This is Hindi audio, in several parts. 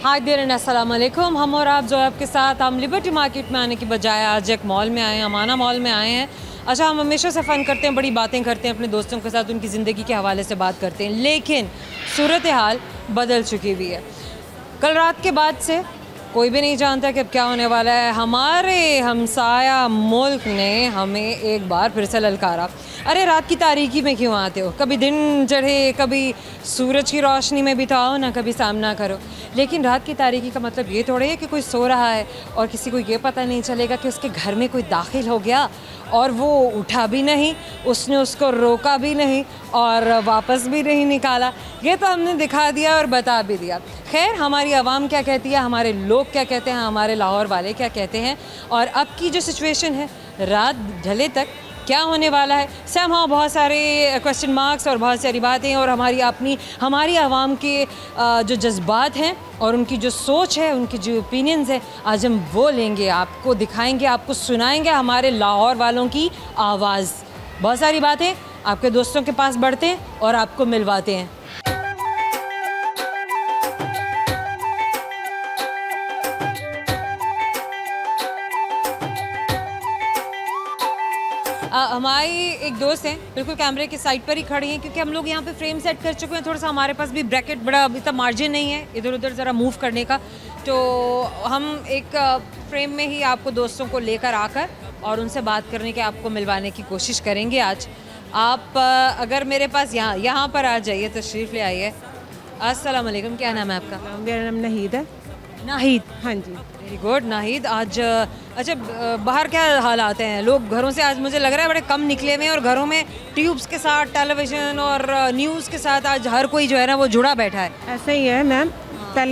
हाय देर अस्सलाम वालेकुम। हम और आप जो है आपके साथ हम लिबर्टी मार्केट में आने की बजाय आज एक मॉल में आए हैं, अमाना मॉल में आए हैं। अच्छा, हम हमेशा से फ़न करते हैं, बड़ी बातें करते हैं अपने दोस्तों के साथ, उनकी ज़िंदगी के हवाले से बात करते हैं, लेकिन सूरत हाल बदल चुकी हुई है। कल रात के बाद से कोई भी नहीं जानता कि अब क्या होने वाला है। हमारे हमसाया मुल्क ने हमें एक बार फिर से ललकारा, अरे रात की तारीकी में क्यों आते हो, कभी दिन चढ़े, कभी सूरज की रोशनी में बिताओ ना, कभी सामना करो। लेकिन रात की तारीकी का मतलब ये थोड़ी है कि कोई सो रहा है और किसी को ये पता नहीं चलेगा कि उसके घर में कोई दाखिल हो गया और वो उठा भी नहीं, उसने उसको रोका भी नहीं और वापस भी नहीं निकाला। ये तो हमने दिखा दिया और बता भी दिया। खैर, हमारी आवाम क्या कहती है, हमारे लोग क्या कहते हैं, हमारे लाहौर वाले क्या कहते हैं, और अब की जो सिचुएशन है रात ढले तक क्या होने वाला है, सब हाँ बहुत सारे क्वेश्चन मार्क्स और बहुत सारी बातें, और हमारी आवाम के जो जज्बात हैं और उनकी जो सोच है, उनकी जो ओपिनियंस है, आज हम वो लेंगे, आपको दिखाएंगे, आपको सुनाएंगे हमारे लाहौर वालों की आवाज़। बहुत सारी बातें आपके दोस्तों के पास बढ़ते हैं और आपको मिलवाते हैं। हमारी एक दोस्त हैं, बिल्कुल कैमरे के साइड पर ही खड़ी हैं, क्योंकि हम लोग यहाँ पे फ्रेम सेट कर चुके हैं। थोड़ा सा हमारे पास भी ब्रैकेट बड़ा इतना मार्जिन नहीं है इधर उधर ज़रा मूव करने का, तो हम एक फ्रेम में ही आपको दोस्तों को लेकर आकर और उनसे बात करने के, आपको मिलवाने की कोशिश करेंगे। आज आप अगर मेरे पास यहाँ पर आ जाइए, तशरीफ़ ले आइए। अस्सलाम वालेकुम, क्या नाम है आपका? मेरा नाम नाहिद है। नाहिद, हाँ जी, वेरी गुड नाहिद। आज अच्छा, बाहर क्या हालात हैं? लोग घरों से आज मुझे लग रहा है बड़े कम निकले हुए हैं, और घरों में ट्यूब्स के साथ, टेलीविज़न और न्यूज़ के साथ आज हर कोई जो है ना वो जुड़ा बैठा है। ऐसा ही है मैम।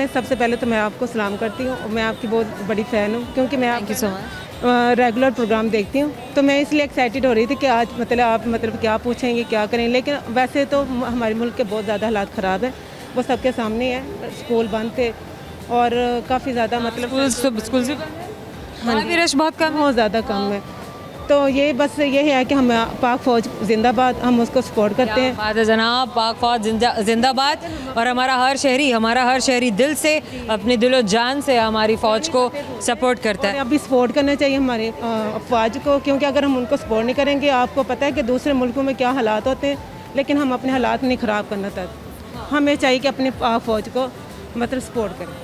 सबसे पहले तो मैं आपको सलाम करती हूँ, मैं आपकी बहुत बड़ी फ़ैन हूँ, क्योंकि मैं thank you so much. Regular programme देखती हूँ, तो मैं इसलिए एक्साइटेड हो रही थी कि आज आप क्या पूछेंगे, क्या करें। लेकिन वैसे तो हमारे मुल्क के बहुत ज़्यादा हालात ख़राब हैं, वो सबके सामने है। स्कूल बंद थे और काफ़ी ज़्यादा स्कूल से हाँ भी रश बहुत ज़्यादा कम है। तो ये बस ये है कि हम पाक फ़ौज जिंदाबाद, हम उसको सपोर्ट करते हैं। बात है जनाब, पाक फ़ौज जिंदाबाद। और हमारा हर शहरी दिल से, अपने दिलो जान से हमारी फ़ौज को सपोर्ट करता है। अभी सपोर्ट करना चाहिए हमारे फ़ौज को, क्योंकि अगर हम उनको सपोर्ट नहीं करेंगे, आपको पता है कि दूसरे मुल्कों में क्या हालात होते हैं, लेकिन हम अपने हालात नहीं ख़राब करना चाहते। हमें चाहिए कि अपने पाक फ़ौज को सपोर्ट करें।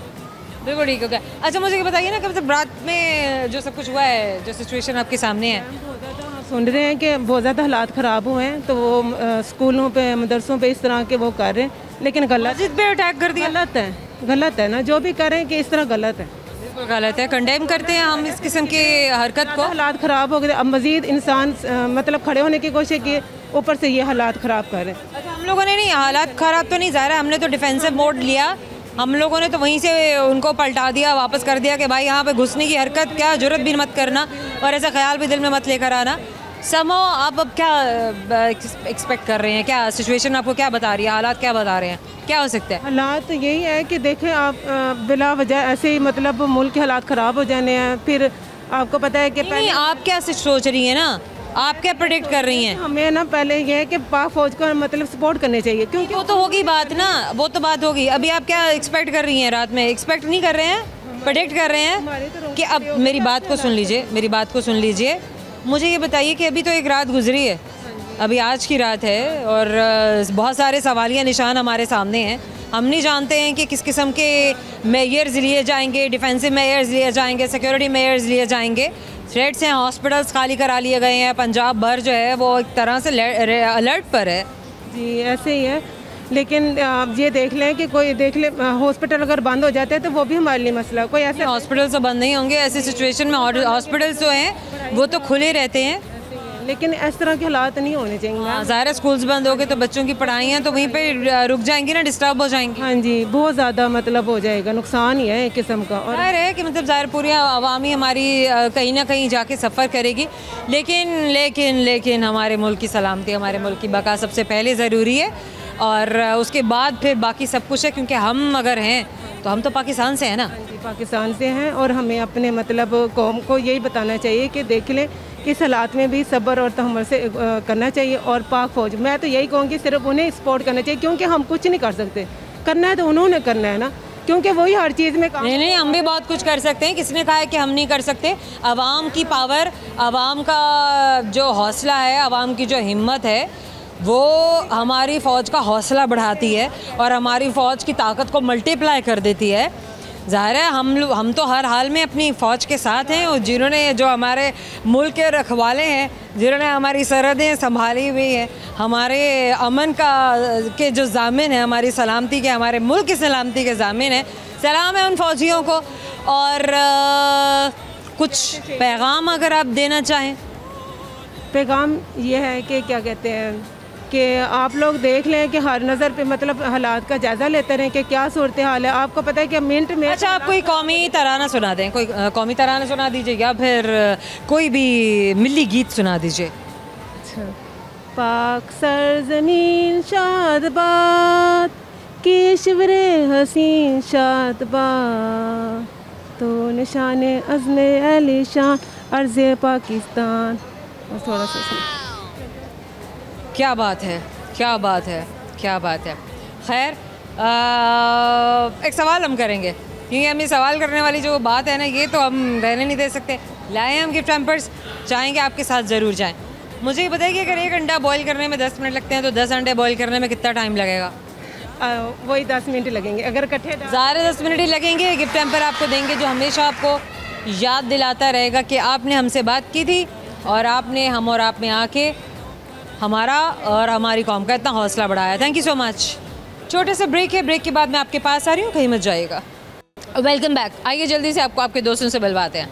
बिल्कुल ठीक हो गया। अच्छा, मुझे ये बताइए ना कि मतलब रात में जो सब कुछ हुआ है, जो सिचुएशन आपके सामने है, सुन रहे हैं कि बहुत ज़्यादा हालात ख़राब हुए हैं, तो वो स्कूलों पे, मदरसों पे इस तरह के वो कर रहे हैं, लेकिन मस्जिद पे अटैक कर दिया। गलत है ना, जो भी करें कि इस तरह गलत है, बिल्कुल गलत है। कंडेम करते हैं हम इस किस्म की हरकत को। हालात ख़राब हो गए, अब मज़ीद इंसान खड़े होने की कोशिश की, ऊपर से ये हालात ख़राब कर रहे हैं। अच्छा, हम लोगों ने नहीं, हालात ख़राब तो नहीं, ज़ाहिर है हमने तो डिफेंसिव मोड लिया, हम लोगों ने तो वहीं से उनको पलटा दिया, वापस कर दिया कि भाई यहाँ पे घुसने की हरकत, क्या जुर्रत भी मत करना और ऐसा ख्याल भी दिल में मत लेकर आना। समो आप अब क्या एक्सपेक्ट कर रहे हैं, क्या सिचुएशन आपको क्या बता रही है, हालात क्या बता रहे हैं, क्या हो सकता है? हालात यही है कि देखें आप, बिला वजह ऐसे ही मुल्क के हालात ख़राब हो जाने हैं। फिर आपको पता है कि नहीं, आप क्या सोच रही हैं ना, आप क्या प्रेडिक्ट कर रही हैं? हमें ना पहले ये है कि पाक फ़ौज को सपोर्ट करने चाहिए, क्योंकि वो तो होगी बात ना, वो तो बात होगी। अभी आप क्या एक्सपेक्ट कर रही हैं? रात में एक्सपेक्ट नहीं कर रहे हैं, प्रेडिक्ट कर रहे हैं कि अब मेरी बात को सुन लीजिए, मुझे ये बताइए कि अभी तो एक रात गुजरी है, अभी आज की रात है, और बहुत सारे सवालिया निशान हमारे सामने हैं। हम नहीं जानते हैं कि किस किस्म के मेयर्स लिए जाएंगे, डिफेंसिव मेयर्स लिए जाएंगे, सिक्योरिटी मेयर्स लिए जाएंगे। थ्रेट्स हैं, हॉस्पिटल्स खाली करा लिए गए हैं, पंजाब भर जो है वो एक तरह से अलर्ट पर है। जी ऐसे ही है, लेकिन आप ये देख लें कि कोई देख ले, हॉस्पिटल अगर बंद हो जाते हैं तो वो भी हमारे लिए मसला। कोई ऐसे हॉस्पिटल तो बंद नहीं होंगे ऐसी सिचुएशन में, हॉस्पिटल्स जो हैं वो तो खुले रहते हैं, लेकिन इस तरह के हालात नहीं होने चाहिए। ज़ाहिर स्कूल्स बंद हो गए तो बच्चों की पढ़ाइयाँ तो वहीं पे रुक जाएंगी ना, डिस्टर्ब हो जाएंगी। हाँ जी, बहुत ज़्यादा हो जाएगा, नुकसान ही है एक किस्म का। और ज़ाहिर है कि ज़ाहिर पूरी आवामी हमारी कहीं ना कहीं जाके सफ़र करेगी, लेकिन हमारे मुल्क की सलामती, हमारे मुल्क की बका सबसे पहले ज़रूरी है, और उसके बाद फिर बाकी सब कुछ है, क्योंकि हम अगर हैं तो हम तो पाकिस्तान से हैं ना। पाकिस्तान से हैं, और हमें अपने कौम को यही बताना चाहिए कि देख लें कि इस हालात में भी सब्र और तहम्मुल से करना चाहिए। और पाक फ़ौज, मैं तो यही कहूँगी सिर्फ उन्हें सपोर्ट करना चाहिए, क्योंकि हम कुछ नहीं कर सकते, करना है तो उन्होंने करना है ना। क्योंकि वही हर चीज़ में काम। नहीं नहीं, हम भी बहुत कुछ कर सकते हैं। किसने कहा है कि हम नहीं कर सकते? आवाम की पावर, आवाम का जो हौसला है, आवाम की जो हिम्मत है, वो हमारी फ़ौज का हौसला बढ़ाती है और हमारी फ़ौज की ताकत को मल्टीप्लाई कर देती है। ज़ाहिर है हम तो हर हाल में अपनी फ़ौज के साथ हैं, और जिन्होंने जो हमारे मुल्क के रखवाले हैं, जिन्होंने हमारी सरहदें संभाली हुई हैं, हमारे अमन के जो ज़ामिन है, हमारी सलामती के, हमारे मुल्क की सलामती के ज़ामिन है, सलाम है उन फ़ौजियों को। और कुछ पैगाम अगर आप देना चाहें? पैगाम ये है कि क्या कहते हैं कि आप लोग देख लें कि हर नज़र पे मतलब हालात का जायज़ा लेते रहें कि क्या सूरत हाल है। आपको पता है कि मिनट में। अच्छा, आप कोई कौमी तराना सुना दें, कोई कौमी तराना सुना दीजिए, या फिर कोई भी मिली गीत सुना दीजिए। अच्छा। पाक सरज़मीन शादबाद की शिवरे हसीन शादबाद, तो निशाने अज़्मे अलीशान अर्ज़े पाकिस्तान। और थोड़ा सा क्या बात है, क्या बात है, क्या बात है। खैर, एक सवाल हम करेंगे, क्योंकि हम ये सवाल करने वाली जो बात है ना, ये तो हम रहने नहीं दे सकते। लाए हम गिफ्ट हैम्पर्स, चाहेंगे आपके साथ ज़रूर जाएं। मुझे ये बताइए कि अगर एक अंडा बॉईल करने में 10 मिनट लगते हैं, तो 10 अंडे बॉईल करने में कितना टाइम लगेगा? वही 10 मिनट लगेंगे अगर इकट्ठे। ज़्यादा 10 मिनट ही लगेंगे। गिफ्ट हैम्पर आपको देंगे जो हमेशा आपको याद दिलाता रहेगा कि आपने हमसे बात की थी, और आपने हम और आप में आके हमारा और हमारी कौम का इतना हौसला बढ़ाया। Thank you so much. छोटे से ब्रेक है, ब्रेक के बाद मैं आपके पास आ रही हूँ, कहीं मत जाइएगा। Welcome back. आइए जल्दी से आपको आपके दोस्तों से मिलवाते हैं।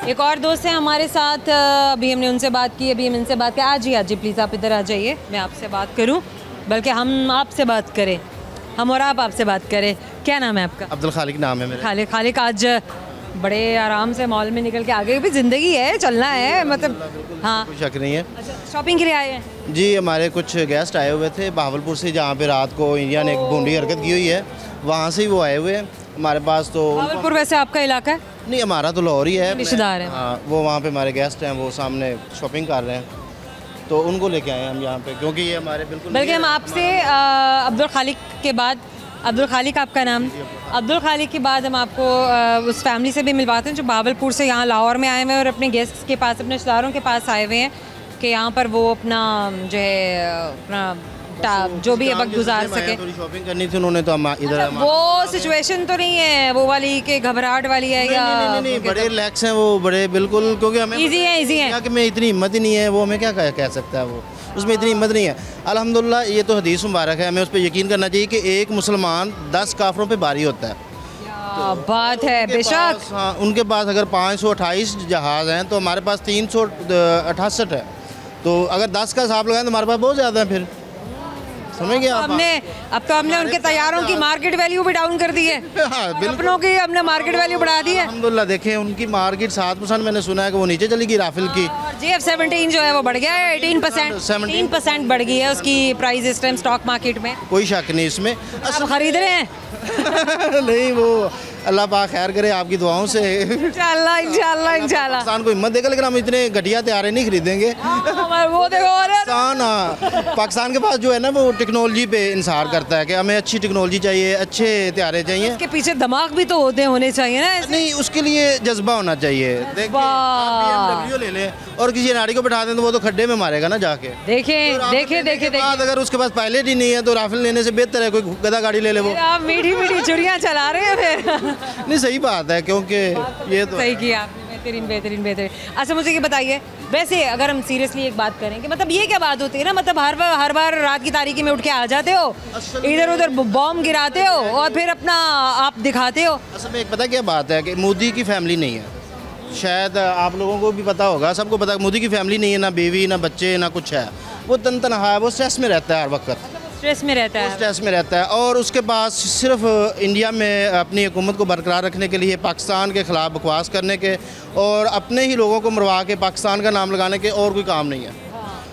एक और दोस्त हैं हमारे साथ, अभी हमने उनसे बात की, अभी हम इनसे बात की। आज ही प्लीज़ आप इधर आ जाइए, मैं आपसे बात करूं, बल्कि हम आपसे बात करें, हम और आप आपसे बात करें। क्या नाम है आपका? अब्दुल खालिक नाम है मेरा। खालिक, आज बड़े आराम से मॉल में निकल के, आगे भी ज़िंदगी है, चलना है, मतलब हाँ, कोई शक नहीं है। अच्छा, शॉपिंग के लिए आए हैं? जी, हमारे कुछ गेस्ट आए हुए थे बहावलपुर से, जहाँ पे रात को इंडिया ने एक भूंडी हरकत की हुई है, वहाँ से ही वो आए हुए हैं हमारे पास। तो बहावलपुर वैसे आपका इलाका है? नहीं, हमारा तो लाहौर ही है, रिश्तेदार हैं। हाँ, वो वहाँ पे हमारे गेस्ट हैं, वो सामने शॉपिंग कर रहे हैं, तो उनको लेके आए हैं हम यहाँ पे, क्योंकि ये हमारे बिल्कुल। बल्कि हम आपसे अब्दुल खालिक के बाद, अब्दुल खालिक आपका नाम, अब्दुल खालिक के बाद हम आपको उस फैमिली से भी मिलवाते हैं जो बहावलपुर से यहाँ लाहौर में आए हुए हैं और अपने गेस्ट के पास, अपने रिश्तेदारों के पास आए हुए हैं कि यहाँ पर वो अपना जो है अपना जो भी वक्त गुजार सके। थोड़ी शॉपिंग करनी थी उन्होंने, तो हम इधर। वो सिचुएशन तो नहीं है वो वाली कि घबराहट वाली है, या नहीं, बड़े रिलैक्स हैं वो, बड़े बिल्कुल, क्योंकि हमें इजी है कि में इतनी हिम्मत ही नहीं है, वो हमें क्या कह सकता है, वो उसमें इतनी हिम्मत नहीं है। अल्हम्दुलिल्लाह, ये तो हदीस मुबारक है, हमें उस पर यकीन करना चाहिए कि एक मुसलमान 10 काफरों पे भारी होता है। क्या बात है, बेशक। हाँ, उनके पास अगर 528 जहाज़ हैं, तो हमारे पास 368 है, तो अगर 10 का हिसाब लगाएं तो हमारे पास बहुत ज़्यादा है। फिर समझ गए आप? अब तो हमने उनके तैयारों की मार्केट वैल्यू भी डाउन कर दी है। हाँ, अपनों की हमने मार्केट वैल्यू बढ़ा दी है। अल्हम्दुलिल्लाह, देखें उनकी मार्केट 7%, मैंने सुना है कि वो नीचे चली गई राफेल की। JF-17 जो है वो बढ़ गया है 18% बढ़ गई है उसकी प्राइस इस टाइम स्टॉक मार्केट में। कोई शक नहीं इसमें। आप खरीद रहे हैं? नहीं, वो अल्लाह पाक खैर करे आपकी दुआओं से। इंशाल्लाह इंशाल्लाह इंशाल्लाह पाकिस्तान को हिम्मत देगा, लेकिन हम इतने घटिया तैयारे नहीं खरीदेंगे। वो देखो पाकिस्तान के पास जो है ना, वो टेक्नोलॉजी पे इंसार करता है कि हमें अच्छी टेक्नोलॉजी चाहिए, अच्छे तैयारे चाहिए। उसके पीछे दिमाग भी तो होने चाहिए ना। नहीं, उसके लिए जज्बा होना चाहिए। BMW ले लें और किसी नारी को बैठा दें तो वो तो खड्डे में मारेगा ना जाके। देखे अगर उसके पास पायलट ही नहीं है तो राफेल लेने से बेहतर है कोई गधा गाड़ी ले ले। वो आप मीठी चुड़ियाँ चला रहे हैं फिर। नहीं, सही बात है, क्योंकि ये तो सही किया आपने, बेहतरीन। अच्छा, मुझे ये बताइए, वैसे अगर हम सीरियसली एक बात करें कि मतलब ये क्या बात होती है ना, मतलब हर बार रात की तारीकी में उठ के आ जाते हो, इधर उधर बॉम्ब गिराते हो और फिर अपना आप दिखाते हो। असल में एक पता क्या बात है कि मोदी की फैमिली नहीं है, शायद आप लोगों को भी पता होगा, सबको पता है मोदी की फैमिली नहीं है, ना बीवी ना बच्चे ना कुछ है, वो तनहा है, वो स्ट्रेस में रहता है हर वक्त, स्ट्रेस में रहता है और उसके पास सिर्फ इंडिया में अपनी हुकूमत को बरकरार रखने के लिए, पाकिस्तान के ख़िलाफ़ बकवास करने के और अपने ही लोगों को मरवा के पाकिस्तान का नाम लगाने के और कोई काम नहीं है।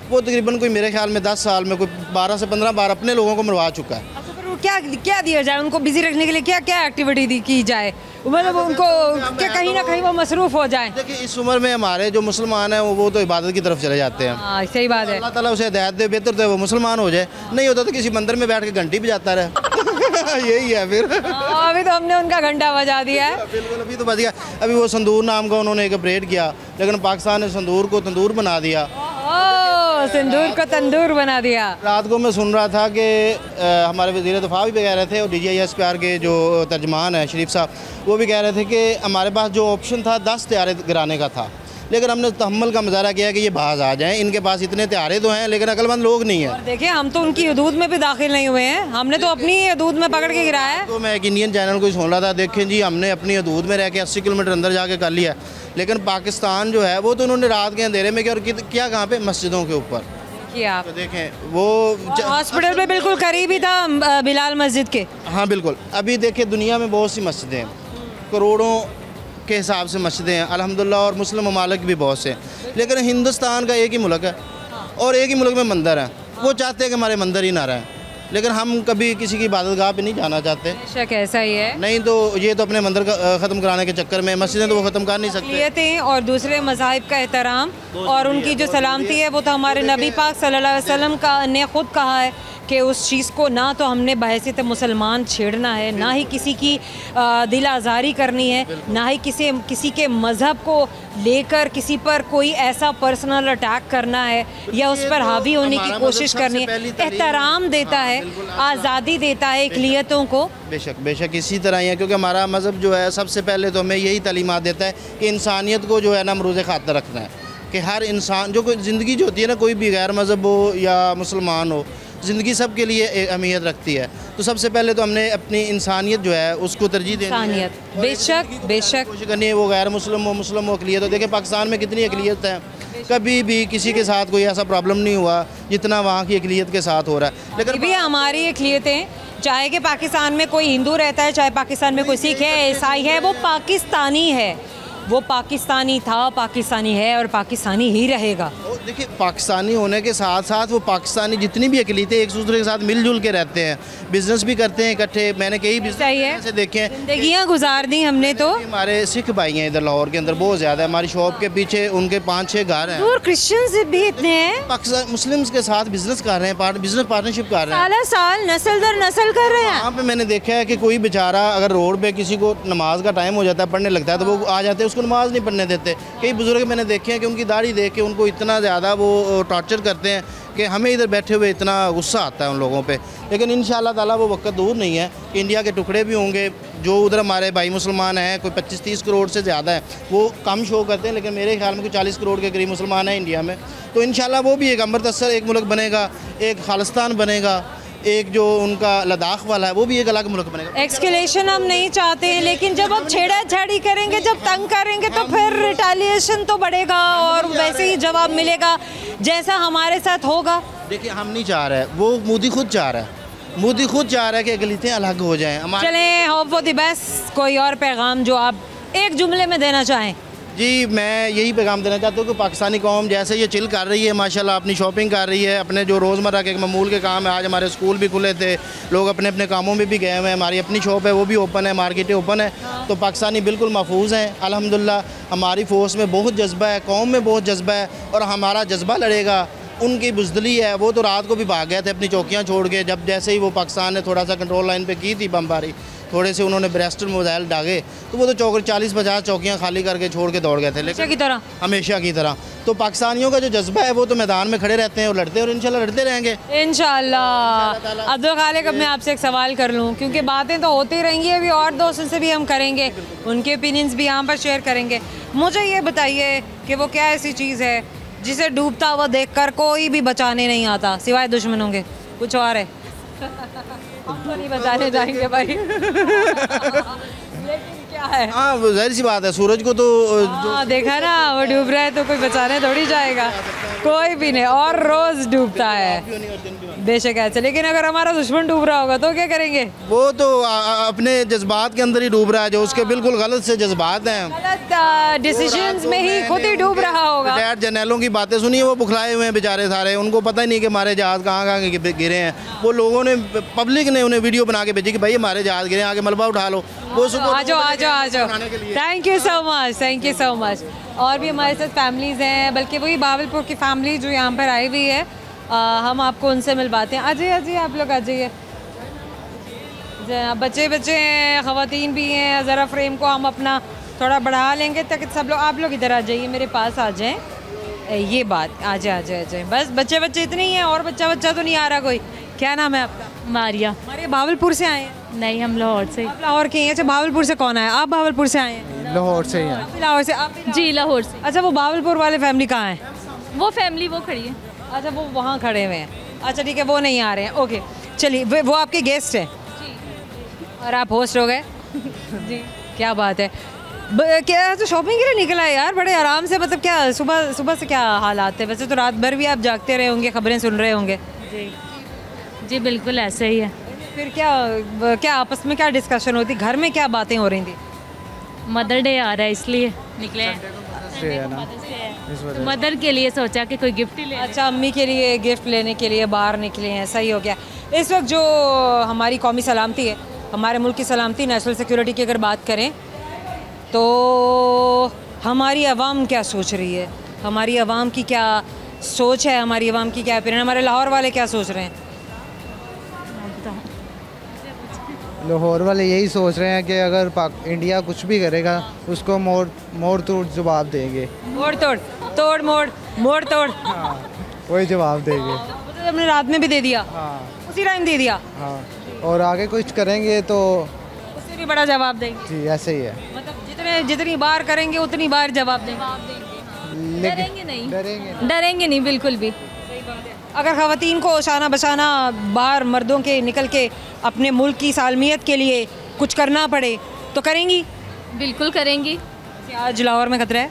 वो तकरीबन कोई मेरे ख्याल में 10 साल में कोई 12 से 15 बार अपने लोगों को मरवा चुका है। अच्छा, फिर क्या दिया जाए उनको बिजी रखने के लिए? क्या एक्टिविटी की जाए? मतलब उनको कि कहीं ना कहीं वो मसरूफ़ हो जाएं। देखिए इस उम्र में हमारे जो मुसलमान हैं वो तो इबादत की तरफ चले जाते हैं। हाँ सही बात है। अल्लाह ताला उसे हिदायत दे, बेहतर तो है वो मुसलमान हो जाए, नहीं होता तो किसी मंदिर में बैठ के घंटी बजाता रहे। यही है फिर। अभी तो हमने उनका घंटा बजा दिया है। बिल्कुल, अभी तो बज गया। अभी वो संदूर नाम का उन्होंने एक अपग्रेड किया, लेकिन पाकिस्तान ने संदूर को तंदूर बना दिया। सिंदूर को तंदूर बना दिया। रात को मैं सुन रहा था कि हमारे वज़ीर दिफा भी कह रहे थे और DGISPR के जो तर्जमान है शरीफ साहब, वो भी कह रहे थे कि हमारे पास जो ऑप्शन था 10 तैयारे गिराने का था, लेकिन हमने तहम्मुल का मुजाहरा किया कि ये बाज आ जाएं, इनके पास इतने तैयारे तो हैं लेकिन अक्लमंद लोग नहीं हैं। देखिए हम तो उनकी हदूद में भी दाखिल नहीं हुए हैं, हमने तो अपनी हदूद में पकड़ के गिराया है। तो मैं एक इंडियन चैनल को ही सुन रहा था, देखें जी हमने अपनी हदूद में रह के 80 किलोमीटर अंदर जाके कर लिया, लेकिन पाकिस्तान जो है वो तो उन्होंने रात के अंधेरे में किया, और क्या कहाँ पे, मस्जिदों के ऊपर किया आप। तो देखें वो हॉस्पिटल में बिल्कुल करीब ही था बिलाल मस्जिद के। हाँ बिल्कुल। अभी देखिए दुनिया में बहुत सी मस्जिदें हैं, करोड़ों के हिसाब से मस्जिदें हैं अल्हम्दुलिल्लाह, और मुस्लिम ममालिक भी बहुत से, लेकिन हिंदुस्तान का एक ही मुल्क है और एक ही मुल्क में मंदिर है। वो चाहते हैं कि हमारे मंदिर ही ना रहें, लेकिन हम कभी किसी की इबादतगाह पे नहीं जाना चाहते। बेशक ऐसा ही है। नहीं तो ये तो अपने मंदिर का ख़त्म कराने के चक्कर में मस्जिदें तो वो ख़त्म कर नहीं सकते। नियतें और दूसरे मज़ाहिब का एहतराम और उनकी जो सलामती है वो तो हमारे नबी पाक सल्लल्लाहु अलैहि वसल्लम का ने खुद कहा है कि उस चीज़ को ना तो हमने बहैसियत मुसलमान छेड़ना है, ना ही किसी की दिल आज़ारी करनी है, ना ही किसी के मज़हब को लेकर किसी पर कोई ऐसा पर्सनल अटैक करना है या उस पर हावी होने की कोशिश करनी है। एहतराम देता है, आज़ादी देता है इकलियतों को। बेशक बेशक इसी तरह ही है, क्योंकि हमारा मज़हब जो है सबसे पहले तो हमें यही तालीमात देता है कि इंसानियत को जो है ना मरूज़ खातर रखना है, कि हर इंसान जो कोई ज़िंदगी जो होती है ना, कोई भी गैर मज़हब हो या मुसलमान हो, ज़िंदगी सब के लिए अहमियत रखती है। तो सबसे पहले तो हमने अपनी इंसानियत जो है उसको तरजीह देनी है। बेशक बेशक कोशिश करनी है, वो गैर मुस्लिम हो अकलियत हो। देखिए पाकिस्तान में कितनी अकलियत है, कभी भी किसी के साथ कोई ऐसा प्रॉब्लम नहीं हुआ जितना वहाँ की अकलियत के साथ हो रहा है। लेकिन भी हमारी अकलियतें, चाहे कि पाकिस्तान में कोई हिंदू रहता है, चाहे पाकिस्तान में कोई सिख है, ईसाई है, वो पाकिस्तानी है, वो पाकिस्तानी था, पाकिस्तानी है और पाकिस्तानी ही रहेगा। देखिए पाकिस्तानी होने के साथ साथ वो पाकिस्तानी जितनी भी अकलीतें एक दूसरे के साथ मिलजुल के रहते हैं, बिजनेस भी करते हैं इकट्ठे। मैंने कई बिजनेस से देखे हैं, जिंदगियाँ गुजार दी हमने। तो हमारे सिख भाई हैं इधर लाहौर के अंदर बहुत ज़्यादा है, हमारी शॉप के पीछे उनके 5-6 घर हैं, और क्रिश्चियंस भी इतने हैं, पाकिस्तान मुस्लिम्स के साथ बिजनेस कर रहे हैं, बिजनेस पार्टनरशिप कर रहे हैं, साल नस्ल दर नस्ल कर रहे हैं। वहाँ पे मैंने देखा है कि कोई बेचारा अगर रोड पे किसी को नमाज का टाइम हो जाता है, पढ़ने लगता है, तो वो आ जाते हैं, उसको नमाज नहीं पढ़ने देते। कई बुजुर्ग मैंने देखे हैं कि उनकी दाढ़ी देख के उनको इतना ज़्यादा वो टॉर्चर करते हैं कि हमें इधर बैठे हुए इतना गुस्सा आता है उन लोगों पे। लेकिन इंशाअल्लाह ताला वो वक्त दूर नहीं है कि इंडिया के टुकड़े भी होंगे, जो उधर हमारे भाई मुसलमान हैं, कोई 25-30 करोड़ से ज़्यादा है, वो कम शो करते हैं, लेकिन मेरे ख्याल में कोई 40 करोड़ के करीब मुसलमान हैं इंडिया में। तो इंशाअल्लाह वो भी एक अमृतसर एक मुल्क बनेगा, एक खालिस्तान बनेगा, एक जो उनका लद्दाख वाला है वो भी एक अलग मुल्क बनेगा। एक्सकलेशन हम नहीं चाहते हैं, लेकिन जब हम छेड़ा-छाड़ी करेंगे, जब तंग करेंगे, तो फिर रिटेलिएशन तो बढ़ेगा और वैसे ही जवाब मिलेगा जैसा हमारे साथ होगा। देखिए हम नहीं चाह रहे, वो मोदी खुद चाह रहा है, मोदी खुद चाह रहा है कि अकलीतें अलग हो जाएं। चलें, होप फॉर द बेस्ट। कोई और पैगाम जो आप एक जुमले में देना चाहें? जी मैं यही पैगाम देना चाहता हूँ कि पाकिस्तानी कौम जैसे ये चिल कर रही है, माशाल्लाह अपनी शॉपिंग कर रही है, अपने जो रोज़मर्रा के मामूल के काम है, आज हमारे स्कूल भी खुले थे, लोग अपने अपने कामों में भी गए हुए हैं, हमारी अपनी शॉप है वो भी ओपन है, मार्केटें ओपन है, तो पाकिस्तानी बिल्कुल महफूज हैं अल्हम्दुलिल्लाह। हमारी फ़ोर्स में बहुत जज्बा है, कौम में बहुत जज्बा है, और हमारा जज्बा लड़ेगा। उनकी बुज़दिली है, वो तो रात को भी भाग गए थे अपनी चौकियाँ छोड़ के, जब जैसे ही वो पाकिस्तान ने थोड़ा सा कंट्रोल लाइन पे की थी बमबारी, थोड़े से उन्होंने ब्रेस्टर मोबाइल दागे, तो वो तो 40-50 चौकियाँ खाली करके छोड़ के दौड़ गए थे, लेकिन हमेशा की तरह। तो पाकिस्तानियों का जो जज्बा है वो तो मैदान में खड़े रहते हैं और लड़ते हैं, और इंशाल्लाह लड़ते रहेंगे इंशाल्लाह। अब्दुल खालिक, अब मैं आपसे एक सवाल कर लूँ, क्योंकि बातें तो होती रहेंगी, अभी और दोस्तों से भी हम करेंगे, उनके ओपिनियंस भी यहाँ पर शेयर करेंगे। मुझे ये बताइए कि वो क्या ऐसी चीज़ है जिसे डूबता हुआ देखकर कोई भी बचाने नहीं आता सिवाय दुश्मनों के? कुछ और है? हम तो नहीं बचाने जाएंगे भाई। लेकिन क्या है? हाँ जाहिर सी बात है, सूरज को तो देखा ना, वो डूब रहा है तो कोई बचाने थोड़ी जाएगा, कोई भी नहीं, और रोज डूबता है। बेशक ऐसे, लेकिन अगर हमारा दुश्मन डूब रहा होगा तो क्या करेंगे? वो तो अपने जज्बात के अंदर ही डूब रहा है, जो उसके बिल्कुल गलत से जज्बात हैं, गलत डिसीजंस में ही खुद ही डूब रहा होगा। रिटायर्ड जर्नलों की बातें सुनिए, वो बुखलाए हुए हैं बेचारे सारे, उनको पता ही नहीं कि हमारे जहाज़ कहाँ गिरे हैं। वो लोगों ने, पब्लिक ने उन्हें वीडियो बना के भेजी कि भाई हमारे जहाज़ गिरे, आगे मलबा उठा लो, वो सुबह आ जाओ आ जाओ आ जाओ, thank you so much, thank you so much. और भी हमारे साथ फैमिलीज़ हैं, बल्कि वही बावलपुर की फैमिली जो यहाँ पर आई हुई है, हम आपको उनसे मिलवाते हैं। आ जाइए आ जाइए, आप लोग आ जाइए। बच्चे बच्चे हैं, ख़वातीन भी हैं, ज़रा फ्रेम को हम अपना थोड़ा बढ़ा लेंगे ताकि सब लोग, आप लोग इधर आ जाइए, मेरे पास आ जाएं। ये बात, आ जाए आ जाए आ जाए, बस बच्चे बच्चे इतने ही हैं, और बच्चा तो नहीं आ रहा कोई। क्या नाम है आपका? मारिया। हमारे बावलपुर से आए हैं? नहीं, हम लाहौर से। आप लाहौर के हैं? अच्छा, बावलपुर से कौन आया? आप बावलपुर से आए हैं? लाहौर से ही हैं। आप भी लाहौर से? आप भी जी लाहौर से। अच्छा, वो बावलपुर वाले फैमिली कहाँ है? वो फैमिली वो खड़ी है। अच्छा, वो वहाँ खड़े हुए हैं। अच्छा ठीक है, वो नहीं आ रहे हैं। ओके चलिए, वो आपके गेस्ट हैं और आप होस्ट हो गए। जी, क्या बात है। क्या तो शॉपिंग के लिए निकला है यार, बड़े आराम से। मतलब क्या सुबह सुबह से क्या हालात है? वैसे तो रात भर भी आप जागते रहे होंगे, खबरें सुन रहे होंगे। जी जी बिल्कुल ऐसे ही है। फिर क्या क्या आपस में क्या डिस्कशन होती, घर में क्या बातें हो रही थी? मदर डे आ रहा है इसलिए निकले हैं। तो मदर के लिए सोचा कि कोई गिफ्ट ही ले। अच्छा, अम्मी के लिए गिफ्ट लेने के लिए बाहर निकले हैं, सही हो गया। इस वक्त जो हमारी कौमी सलामती है, हमारे मुल्क की सलामती, नेशनल सिक्योरिटी की अगर बात करें तो हमारी आवाम क्या सोच रही है, हमारी आवाम की क्या सोच है, हमारी आवाम की क्या ओपिनियन, हमारे लाहौर वाले क्या सोच रहे हैं? लाहौर वाले यही सोच रहे हैं कि अगर इंडिया कुछ भी करेगा उसको मोड़ तोड़ जवाब देंगे। मोड़ तोड़, तोड़ मोड़, मोड़ तोड़, हाँ, वही जवाब देंगे। तो हमने रात में भी दे दिया, हाँ उसी टाइम दे दिया। हाँ, और आगे कुछ करेंगे तो उससे भी बड़ा जवाब देंगे। जी ऐसे ही है। मतलब जितनी बार करेंगे उतनी बार जवाब देंगे। डरेंगे नहीं, डरेंगे डरेंगे नहीं बिल्कुल भी। अगर ख़वातीन को शाना बशाना बाहर मर्दों के निकल के अपने मुल्क की सालमियत के लिए कुछ करना पड़े तो करेंगी? बिल्कुल करेंगी। आज लाहौर में खतरा है।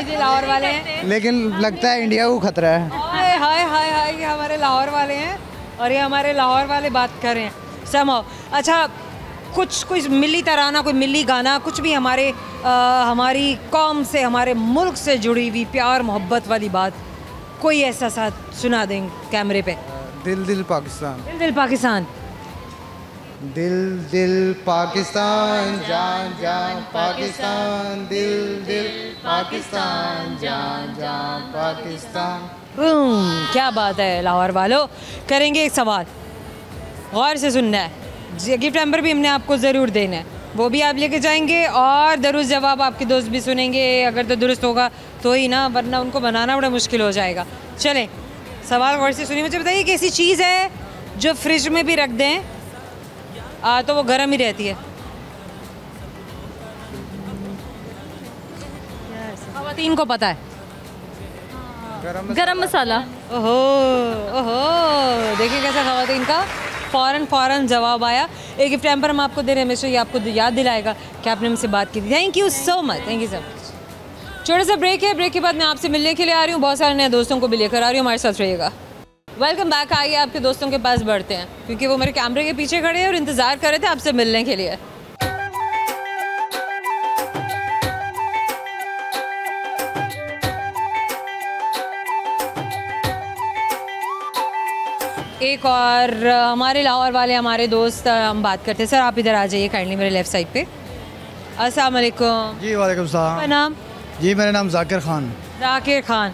जी लाहौर वाले हैं, लेकिन लगता है इंडिया को खतरा है। हाय हाय हाय हाय, ये हमारे लाहौर वाले हैं और ये हमारे लाहौर वाले बात कर रहे हैं समझो। अच्छा, कुछ मिली तराना, कोई मिली गाना, कुछ भी हमारी कौम से, हमारे मुल्क से जुड़ी हुई प्यार मोहब्बत वाली बात, कोई ऐसा साथ सुना दें कैमरे पे। दिल दिल पाकिस्तान, दिल दिल पाकिस्तान, दिल दिल पाकिस्तान, जान जान पाकिस्तान, दिल दिल पाकिस्तान, जान जान पाकिस्तान। क्या बात है लाहौर वालों। करेंगे एक सवाल, गौर से सुनना है। गिफ्ट नंबर भी हमने आपको ज़रूर देना है, वो भी आप लेके जाएंगे और दुरुस्त जवाब आपके दोस्त भी सुनेंगे, अगर तो दुरुस्त होगा तो ही ना, वरना उनको बनाना बड़ा मुश्किल हो जाएगा। चलें, सवाल गौर से सुनिए। मुझे बताइए, कैसी चीज़ है जो फ्रिज में भी रख दें तो वो गर्म ही रहती है? ख़वातीन को पता है। गरम मसाला। ओहो ओहो, देखिए कैसा ख़वातीन का फ़ौरन जवाब आया। एक गिफ्ट हैम्पर हम आपको दे रहे हैं, हमेशा ये आपको याद दिलाएगा कि आपने हमसे बात की थी। Thank you so much, thank you so much. छोटा सा ब्रेक है, ब्रेक के बाद मैं आपसे मिलने के लिए आ रही हूँ, बहुत सारे नए दोस्तों को भी लेकर आ रही हूँ, हमारे साथ रहिएगा। Welcome back. आइए आपके दोस्तों के पास बढ़ते हैं, क्योंकि वो मेरे कैमरे के पीछे खड़े हैं और इंतज़ार कर रहे थे आपसे मिलने के लिए। एक और हमारे लाहौर वाले हमारे दोस्त हम बात करते हैं। सर आप इधर आ जाइए काइंडली, मेरे लेफ़्ट साइड पे। अस्सलाम वालेकुम। जी वालेकुम सलाम। क्या नाम? जी मेरा नाम जाकिर खान। जाकिर खान।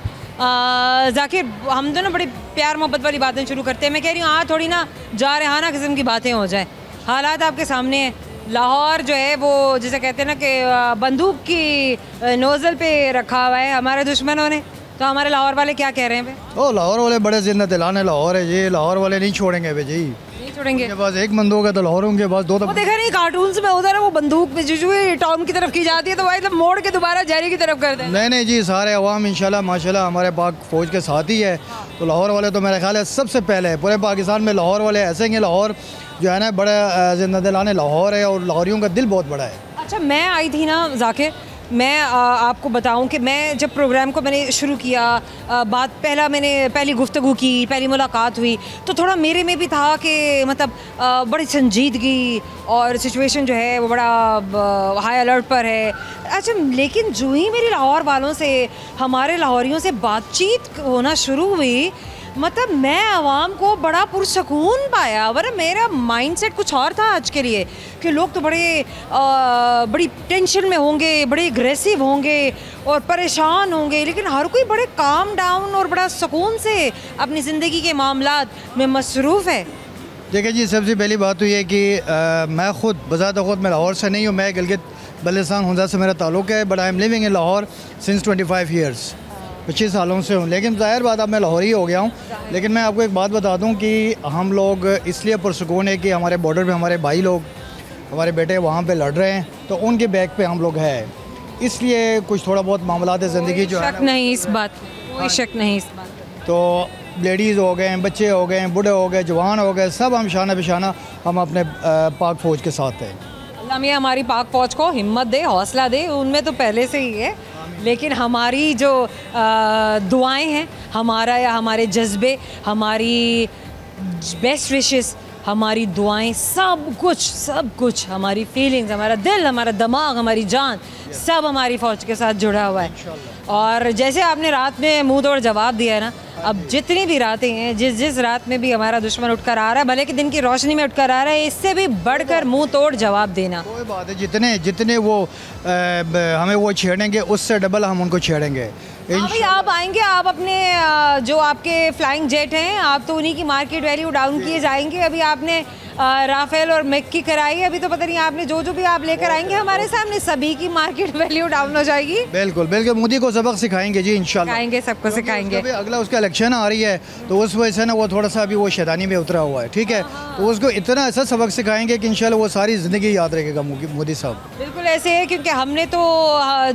जाकिर, हम तो ना बड़ी प्यार मोहब्बत वाली बातें शुरू करते हैं। मैं कह रही हूँ थोड़ी ना जारहाना किस्म की बातें हो जाएं। हालात आपके सामने हैं। लाहौर जो है वो जैसे कहते हैं ना कि बंदूक की नोज़ल पे रखा हुआ है हमारे दुश्मनों ने, तो हमारे लाहौर वाले क्या कह रहे हैं? ओ लाहौर वाले बड़े जिंदा दिलाने लाहौर है, ये लाहौर वाले नहीं छोड़ेंगे बे जी, नहीं छोड़ेंगे। उनके पास एक बंदूक है तो लाहौर उनके पास दो। वो देखा नहीं कार्टून्स में उधर वो बंदूक में जो टाउन की तरफ की जाती है तो वह एकदम मोड़ के दोबारा जहरी की तरफ कर दें। नहीं जी, सारे अवाम इंशाल्लाह माशाल्लाह हमारे पाक फौज के साथ ही है। तो लाहौर वाले तो मेरा ख्याल है सबसे पहले पूरे पाकिस्तान में लाहौर वाले ऐसे हैं। लाहौर जो है ना बड़ा जिंदा दिलाने लाहौर है और लाहौरियों का दिल बहुत बड़ा है। अच्छा, मैं आई थी ना जाकिर, मैं आपको बताऊं कि मैं जब प्रोग्राम को मैंने शुरू किया, पहली गुफ्तगू की, पहली मुलाकात हुई तो थोड़ा मेरे में भी था कि मतलब बड़ी संजीदगी और सिचुएशन जो है वो बड़ा हाई अलर्ट पर है। अच्छा, लेकिन जो ही मेरी लाहौर वालों से, हमारे लाहौरियों से बातचीत होना शुरू हुई, मतलब मैं आवाम को बड़ा पुरसकून पाया, वरना मेरा माइंडसेट कुछ और था आज के लिए कि लोग तो बड़ी टेंशन में होंगे, बड़े एग्रेसिव होंगे और परेशान होंगे, लेकिन हर कोई बड़े काम डाउन और बड़ा सुकून से अपनी ज़िंदगी के मामलात में मसरूफ़ है। देखिए जी, सबसे पहली बात तो ये है कि मैं ख़ुद बज़ात ख़ुद मैं लाहौर से नहीं हूँ, मैं गिलगित बल्तिस्तान हुंजा से मेरा ताल्लुक़ है, but I am living in Lahore since 25 years, 25 सालों से हूँ। लेकिन ज़ाहिर बात अब मैं लाहौरी हो गया हूँ। लेकिन मैं आपको एक बात बता दूँ कि हम लोग इसलिए पुरसुकून है कि हमारे बॉर्डर पे हमारे भाई लोग, हमारे बेटे वहाँ पे लड़ रहे हैं, तो उनके बैक पे हम लोग हैं, इसलिए कुछ थोड़ा बहुत मामलात ज़िंदगी जो है, शक नहीं इस बात, कोई शक नहीं इस बात। तो लेडीज़ हो गए, बच्चे हो गए, बूढ़े हो गए, जवान हो गए, सब हम शाना बिशाना हम अपने पाक फ़ौज के साथ हैं। अल्लाह मियाँ हमारी पाक फ़ौज को हिम्मत दे, हौसला दे, उनमें तो पहले से ही है, लेकिन हमारी जो दुआएं हैं, हमारा या हमारे जज्बे, हमारी बेस्ट विशेस, हमारी दुआएं, सब कुछ हमारी फीलिंग्स, हमारा दिल, हमारा दिमाग, हमारी जान, सब हमारी फ़ौज के साथ जुड़ा हुआ है। और जैसे आपने रात में मुंह तोड़ जवाब दिया है ना, अब जितनी भी रातें हैं, जिस रात में भी हमारा दुश्मन उठकर आ रहा है, भले कि दिन की रोशनी में उठकर आ रहा है, इससे भी बढ़कर मुंह तोड़ जवाब देना। कोई बात है, जितने वो हमें वो छेड़ेंगे, उससे डबल हम उनको छेड़ेंगे। भाई आप आएंगे, आप अपने जो आपके फ्लाइंग जेट हैं, आप तो उन्हीं की मार्केट वैल्यू डाउन किए जाएंगे। अभी आपने राफेल और मैक की कराई, अभी तो पता नहीं आपने जो भी आप लेकर आएंगे हमारे सामने, सभी की मार्केट वैल्यू डाउन हो जाएगी। बिल्कुल बिल्कुल, मोदी को सबक सिखाएंगे जी, इंशाल्लाह सिखाएंगे, सबको सिखाएंगे। अगला उसका इलेक्शन आ रही है, तो उस वजह से ना वो थोड़ा सा अभी वो शैतानी में उतरा हुआ है, ठीक है, तो उसको इतना ऐसा सबक सिखाएंगे कि इंशाल्लाह वो सारी ज़िंदगी याद रखेगा मोदी साहब। बिल्कुल ऐसे है, क्योंकि हमने तो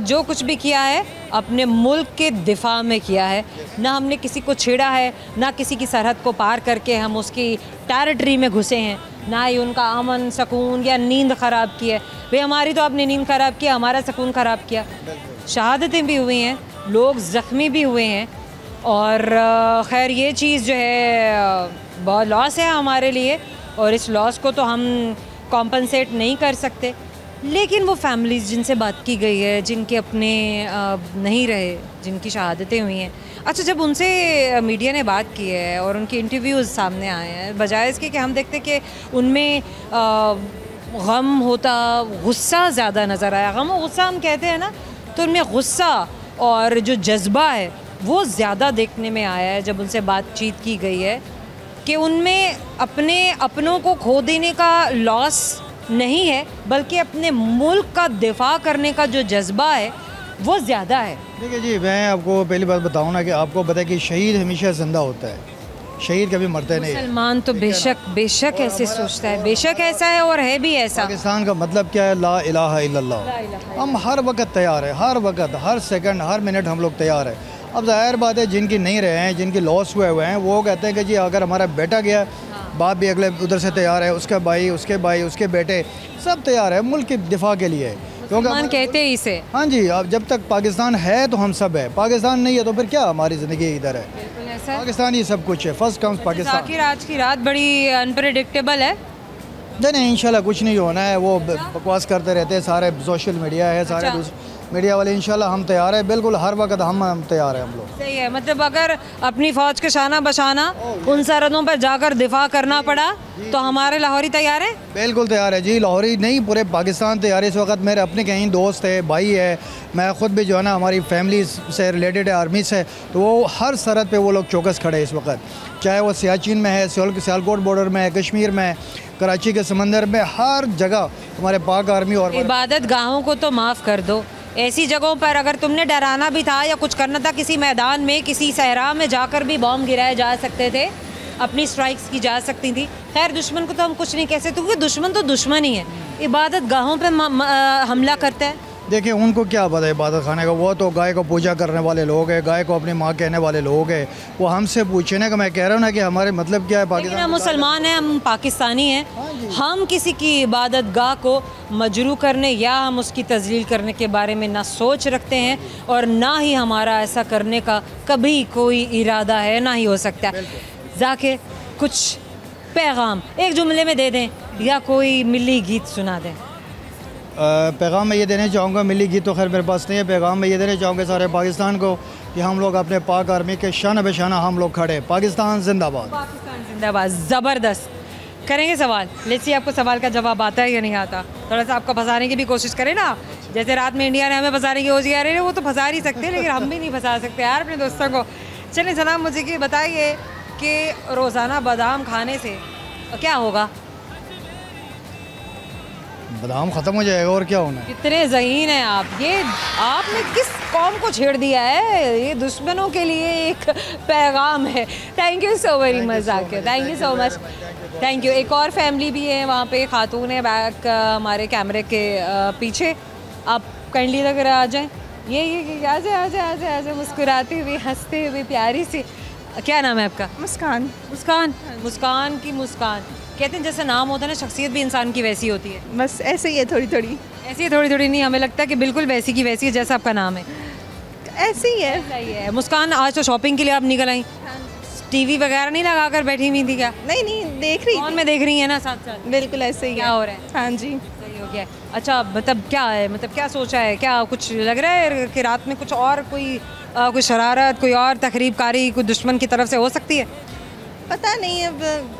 जो कुछ भी किया है अपने मुल्क के दिफा में किया है, ना हमने किसी को छेड़ा है, ना किसी की सरहद को पार करके हम उसकी टेरिटरी में घुसे हैं, ना ही उनका अमन सुकून या नींद ख़राब की है। भाई हमारी तो आपने नींद ख़राब किया, हमारा सुकून ख़राब किया, शहादतें भी हुई हैं, लोग ज़ख्मी भी हुए हैं, और खैर ये चीज़ जो है बहुत लॉस है हमारे लिए, और इस लॉस को तो हम कॉम्पनसेट नहीं कर सकते। लेकिन वो फैमिलीज़ जिनसे बात की गई है, जिनके अपने नहीं रहे, जिनकी शहादतें हुई हैं, अच्छा जब उनसे मीडिया ने बात की है और उनके इंटरव्यूज़ सामने आए हैं, बजाय इसके कि हम देखते कि उनमें गम होता, गुस्सा ज़्यादा नज़र आया। गम और गुस्सा हम कहते हैं ना, तो उनमें गुस्सा और जो जज्बा है वो ज़्यादा देखने में आया है जब उनसे बातचीत की गई है, कि उनमें अपनों को खो देने का लॉस नहीं है, बल्कि अपने मुल्क का दिफा करने का जो जज्बा है वो ज़्यादा है। देखिए जी, मैं आपको पहली बात बताऊँ ना कि आपको पता है कि शहीद हमेशा ज़िंदा होता है, शहीद कभी मरता नहीं है। मुसलमान तो बेशक ऐसे सोचता है, बेशक ऐसा है और है भी ऐसा। पाकिस्तान का मतलब क्या है? ला इलाहा इल्लल्लाह। हम हर वक्त तैयार है, हर वक्त, हर सेकंड, हर मिनट हम लोग तैयार है। अब ज़ाहिर बात है, जिनकी नहीं रहे हैं, जिनकी लॉस हुए हैं, वो कहते हैं कि जी अगर हमारा बेटा गया, बाप भी अगले उधर से तैयार है, उसका भाई, उसके बेटे, सब तैयार है मुल्क के दिफा के लिए, क्योंकि कहते हैं इसे। हाँ जी, अब जब तक पाकिस्तान है तो हम सब है, पाकिस्तान नहीं है तो फिर क्या हमारी ज़िंदगी इधर है? पाकिस्तान ही सब कुछ है, फर्स्ट कम्स पाकिस्तान। आज की रात बड़ी अनप्रेडिक्टेबल है। नहीं इंशाल्लाह कुछ नहीं होना है, वो बकवास करते रहते हैं सारे, सोशल मीडिया है, सारे मीडिया वाले। इंशाल्लाह हम तैयार है, बिल्कुल हर वक्त हम तैयार है हम लोग। सही है, मतलब अगर अपनी फ़ौज के शाना बशाना उन सरहदों पर जाकर दिफा करना पड़ा तो हमारे लाहौरी तैयार है। बिल्कुल तैयार है जी, लाहौरी नहीं पूरे पाकिस्तान तैयार है। इस वक्त मेरे अपने कहीं दोस्त है, भाई है, मैं ख़ुद भी जो है ना हमारी फैमिली से रिलेटेड है, आर्मी से, तो वो हर सरहद पे वो लोग चौकस खड़े हैं इस वक्त, चाहे वो सियाचिन में है, सियालकोट बॉर्डर में है, कश्मीर में, कराची के समंदर में, हर जगह हमारे पाक आर्मी। और इबादत गाहों को तो माफ़ कर दो, ऐसी जगहों पर अगर तुमने डराना भी था या कुछ करना था, किसी मैदान में, किसी सहरा में जाकर भी बॉम्ब गिराए जा सकते थे, अपनी स्ट्राइक्स की जा सकती थी। खैर दुश्मन को तो हम कुछ नहीं कह सकते, क्योंकि दुश्मन तो दुश्मन ही है। इबादत गाहों पे हमला करता है। देखिए उनको क्या पता है इबादत खाने का, वो तो गाय को पूजा करने वाले लोग हैं, गाय को अपनी माँ कहने वाले लोग हैं, वो हमसे पूछने का मैं कह रहा हूँ ना कि हमारे मतलब क्या है। पाकिस्तान हम मुसलमान हैं, हम पाकिस्तानी हैं, हम किसी की इबादत गाह को मजरू करने या हम उसकी तजलील करने के बारे में ना सोच रखते हैं, और ना ही हमारा ऐसा करने का कभी कोई इरादा है, ना ही हो सकता है। जाके कुछ पैगाम एक जुमले में दे दें या कोई मिली गीत सुना दें। पैगाम मैं ये देना चाहूँगा, मिली गीत तो खैर मेरे पास नहीं है, पैगाम मैं ये देना चाहूँगा सारे पाकिस्तान को कि हम लोग अपने पाक आर्मी के शान बेशाना हम लोग खड़े। पाकिस्तान जिंदाबाद। पाकिस्तान जिंदाबाद। ज़बरदस्त। करेंगे सवाल, लेट्स सी आपको सवाल का जवाब आता है या नहीं आता। थोड़ा सा आपको फंसाने की भी कोशिश करें ना, जैसे रात में इंडिया ने हमें फंसाने की कोशिश कर रहे हैं, वो तो फंसा ही सकते हैं, लेकिन हम भी नहीं फंसा सकते यार अपने दोस्तों को। चलिए जनाब, मुझे ये बताइए कि रोज़ाना बादाम खाने से क्या होगा? बादाम ख़त्म हो जाएगा और क्या होना है। कितने ज़हीन हैं आप। ये आपने किस कौम को छेड़ दिया है? ये दुश्मनों के लिए एक पैगाम है। Thank you so very much आके, thank you so much, thank you. एक और फैमिली भी है वहाँ पे, खातून है बैक हमारे कैमरे के पीछे। आप काइंडली अगर आ जाएं। ये आ जाए मुस्कुराती हुई, हंसते हुए, प्यारी सी। क्या नाम है आपका? मुस्कान। मुस्कान। मुस्कान की मुस्कान। कहते हैं जैसे नाम होता है ना, शख्सियत भी इंसान की वैसी होती है। बस ऐसे ही है, थोड़ी थोड़ी। ऐसी है थोड़ी थोड़ी नहीं, हमें लगता है कि बिल्कुल वैसी की वैसी है जैसा आपका नाम है। ऐसे ही है। सही है। मुस्कान, आज तो शॉपिंग के लिए आप निकल आई, टीवी वगैरह नहीं लगा कर बैठी हुई थी क्या? नहीं नहीं, देख रही फोन में देख रही है ना साथ साथ? बिल्कुल ऐसे ही क्या हो रहा है? हाँ जी। सही हो गया। अच्छा, मतलब क्या है, मतलब क्या सोचा है, क्या कुछ लग रहा है कि रात में कुछ और कोई शरारत, कोई और तकरीबकारी कोई दुश्मन की तरफ से हो सकती है? पता नहीं, अब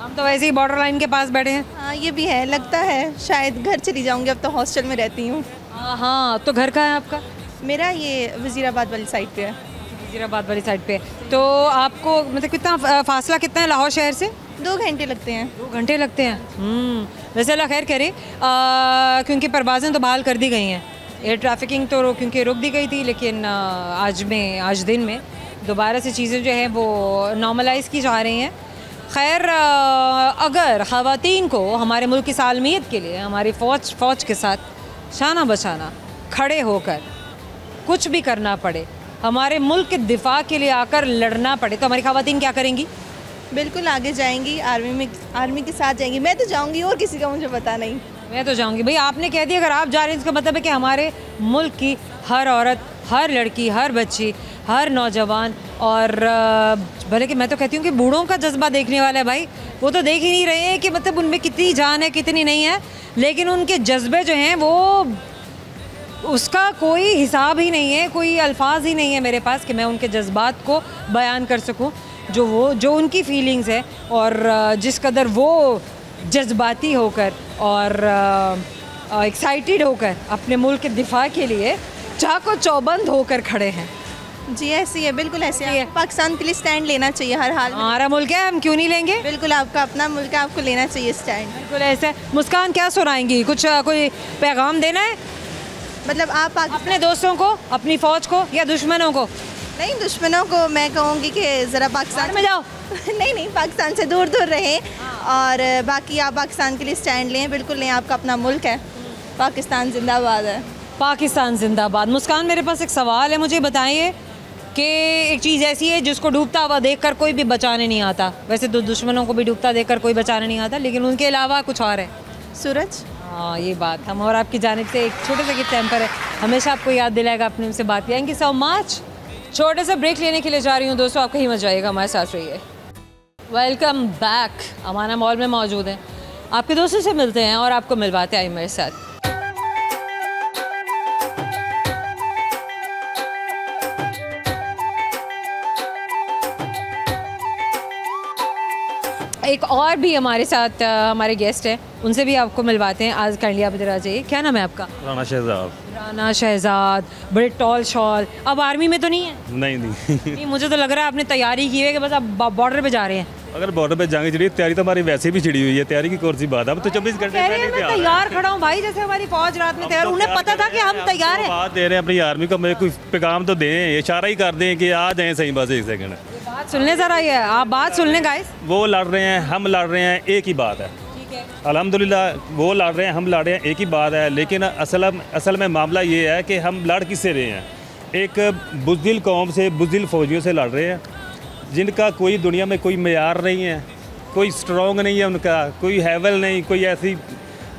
हम तो वैसे ही बॉर्डर लाइन के पास बैठे हैं। हाँ ये भी है, लगता है शायद घर चली जाऊंगी, अब तो हॉस्टल में रहती हूँ। हाँ, तो घर कहाँ है आपका? मेरा ये वज़ीराबाद वाली साइड पे है। वज़ीराबाद वाली साइड पे। तो आपको मतलब कितना फासला कितना है लाहौर शहर से? 2 घंटे लगते हैं। 2 घंटे लगते हैं। वैसे अल्लाह खैर करे, क्योंकि परवाज़ें तो बहाल कर दी गई हैं। एयर ट्रैफिकिंग तो क्योंकि रुक दी गई थी, लेकिन आज दिन में दोबारा से चीज़ें जो हैं वो नॉर्मलाइज़ की जा रही हैं। खैर, अगर ख़वातीन को हमारे मुल्क की सालमियत के लिए हमारी फ़ौज के साथ शाना बशाना खड़े होकर कुछ भी करना पड़े, हमारे मुल्क के दिफा के लिए आकर लड़ना पड़े, तो हमारी ख़वातीन क्या करेंगी? बिल्कुल आगे जाएंगी, आर्मी के साथ जाएंगी। मैं तो जाऊंगी, और किसी का मुझे पता नहीं। मैं तो जाऊंगी। भाई आपने कह दिया, अगर आप जा रहे हैं इसका मतलब है कि हमारे मुल्क की हर औरत, हर लड़की, हर बच्ची, हर नौजवान, और भले कि मैं तो कहती हूँ कि बूढ़ों का जज्बा देखने वाला है भाई। वो तो देख ही नहीं रहे हैं कि मतलब उनमें कितनी जान है, कितनी नहीं है, लेकिन उनके जज्बे जो हैं वो, उसका कोई हिसाब ही नहीं है, कोई अल्फाज ही नहीं है मेरे पास कि मैं उनके जज्बात को बयान कर सकूं, जो उनकी फीलिंग्स है, और जिस कदर वो जज्बाती होकर और एक्साइटेड होकर अपने मुल्क के दिफा के लिए चाको चौबंद होकर खड़े हैं। जी ऐसी है, बिल्कुल ऐसी है। पाकिस्तान के लिए स्टैंड लेना चाहिए हर हाल में। हमारा मुल्क है, हम क्यों नहीं लेंगे? बिल्कुल, आपका अपना मुल्क है, आपको लेना चाहिए स्टैंड। बिल्कुल ऐसे। मुस्कान, क्या सुनाएंगी? कुछ कोई पैगाम देना है? मतलब आप अपने दोस्तों को, अपनी फ़ौज को, या दुश्मनों को? नहीं, दुश्मनों को मैं कहूँगी कि ज़रा पाकिस्तान में जाओ। नहीं, पाकिस्तान से दूर दूर रहें, और बाकी आप पाकिस्तान के लिए स्टैंड लें। बिल्कुल लें, आपका अपना मुल्क है। पाकिस्तान जिंदाबाद है। पाकिस्तान जिंदाबाद। मुस्कान, मेरे पास एक सवाल है, मुझे बताइए कि एक चीज़ ऐसी है जिसको डूबता हुआ देखकर कोई भी बचाने नहीं आता। वैसे तो दुश्मनों को भी डूबता देखकर कोई बचाने नहीं आता, लेकिन उनके अलावा कुछ और है। सूरज। हाँ, ये बात हम और आपकी जानिब से एक छोटे से गिफ्ट टेम्पर है, हमेशा आपको याद दिलाएगा अपने उनसे बात। Thank you so much. छोटे से ब्रेक लेने के लिए जा रही हूँ दोस्तों, आप कहीं मत जाइएगा, हमारे साथ रहिए। Welcome back. अमाना मॉल में मौजूद हैं, आपके दोस्तों से मिलते हैं और आपको मिलवाते हैं मेरे साथ। एक और भी हमारे साथ हमारे गेस्ट हैं, उनसे भी आपको मिलवाते हैं। आज काइंडली आप इधर आ जाइए। क्या नाम है आपका? राना शहजाद। राना शहजाद, बड़े टॉल शॉल। अब आर्मी में तो नहीं है? नहीं नहीं, मुझे तो लग रहा है आपने तैयारी की है कि बस आप बॉर्डर पे जा रहे हैं। अगर बॉर्डर पे जाएंगे, चलिए तैयारी तो हमारी वैसे भी छिड़ी हुई है, तैयारी की कौन सी बात है। अब तो 24 घंटे मैं तैयार खड़ा हूँ भाई, जैसे हमारी फौज रात में तैयार। उन्हें पता था कि हम तैयार हैं। बात दे रहे हैं अपनी आर्मी को, मुझे कोई पैगाम तो दें, इशारा ही कर दें कि आ जाएं सही। बस 1 सेकंड बात सुनने जरा, ये आप बात सुन लें गाइस। वो लड़ रहे हैं, हम लड़ रहे हैं, एक ही बात है। अल्हम्दुलिल्लाह, वो लड़ रहे हैं, हम लड़ रहे हैं, एक ही बात है। लेकिन असल में मामला ये है कि हम लड़ किससे रहे हैं? एक बुज़दिल कौम से, बुज़दिल फ़ौजियों से लड़ रहे हैं, जिनका कोई दुनिया में कोई मेयार नहीं है, कोई स्ट्रॉन्ग नहीं है उनका, कोई हैवल नहीं, कोई ऐसी